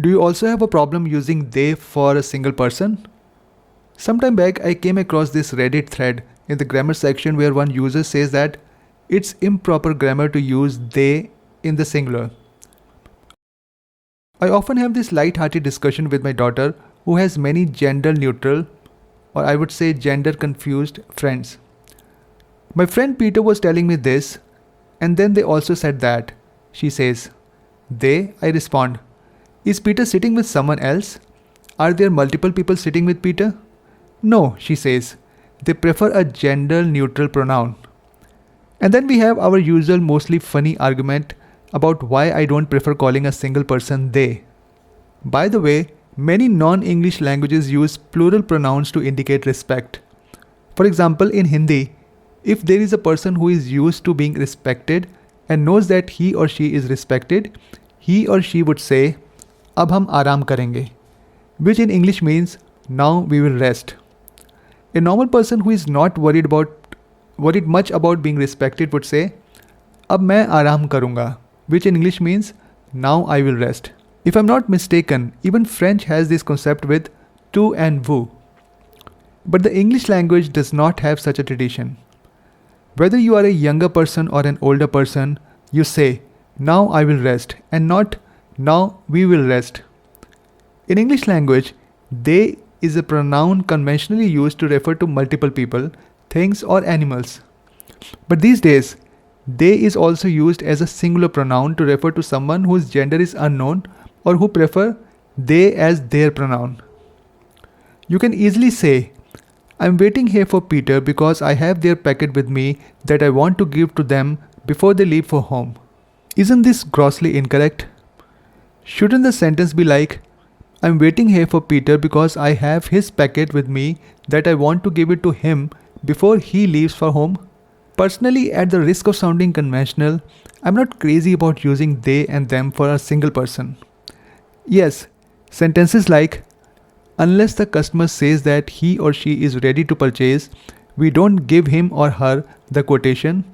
Do you also have a problem using they for a single person? Sometime back I came across this Reddit thread in the grammar section where one user says that it's improper grammar to use they in the singular. I often have this light-hearted discussion with my daughter who has many gender neutral, or I would say gender confused friends. My friend Peter was telling me this, and then they also said that. She says, they, I respond, is Peter sitting with someone else? Are there multiple people sitting with Peter? No, she says, they prefer a gender neutral pronoun. And then we have our usual mostly funny argument about why I don't prefer calling a single person they. By the way, many non-English languages use plural pronouns to indicate respect. For example, in Hindi, if there is a person who is used to being respected and knows that he or she is respected, he or she would say, अब हम आराम करेंगे, which in English means, now we will rest. A normal person who is not worried much about being respected would say, अब मैं आराम करूँगा, which in English means, now I will rest. If I'm not mistaken, even French has this concept with tu and vous. But the English language does not have such a tradition. Whether you are a younger person or an older person, you say, now I will rest, and not, now we will rest. In English language, they is a pronoun conventionally used to refer to multiple people, things or animals. But these days, they is also used as a singular pronoun to refer to someone whose gender is unknown or who prefer they as their pronoun. You can easily say, I'm waiting here for Peter because I have their packet with me that I want to give to them before they leave for home. Isn't this grossly incorrect? Shouldn't the sentence be like, I'm waiting here for Peter because I have his packet with me that I want to give it to him before he leaves for home? Personally, at the risk of sounding conventional, I'm not crazy about using they and them for a single person. Yes, sentences like, unless the customer says that he or she is ready to purchase, we don't give him or her the quotation,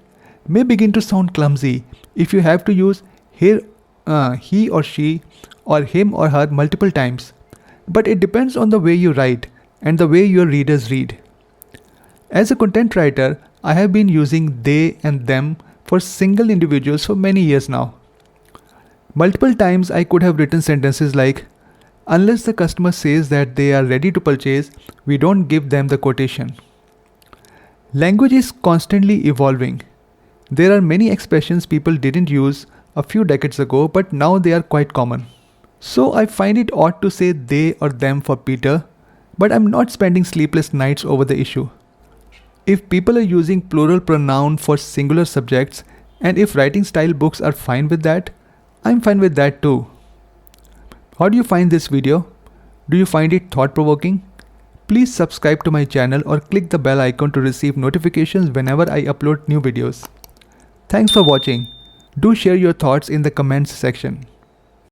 may begin to sound clumsy if you have to use he or she or him or her multiple times. But it depends on the way you write and the way your readers read. As a content writer, I have been using they and them for single individuals for many years now. Multiple times I could have written sentences like, unless the customer says that they are ready to purchase, we don't give them the quotation. Language is constantly evolving. There are many expressions people didn't use a few decades ago, but now they are quite common. So I find it odd to say they or them for Peter, but I'm not spending sleepless nights over the issue. If people are using plural pronoun for singular subjects, and if writing style books are fine with that, I'm fine with that too. How do you find this video? Do you find it thought-provoking? Please subscribe to my channel or click the bell icon to receive notifications whenever I upload new videos. Thanks for watching. Do share your thoughts in the comments section.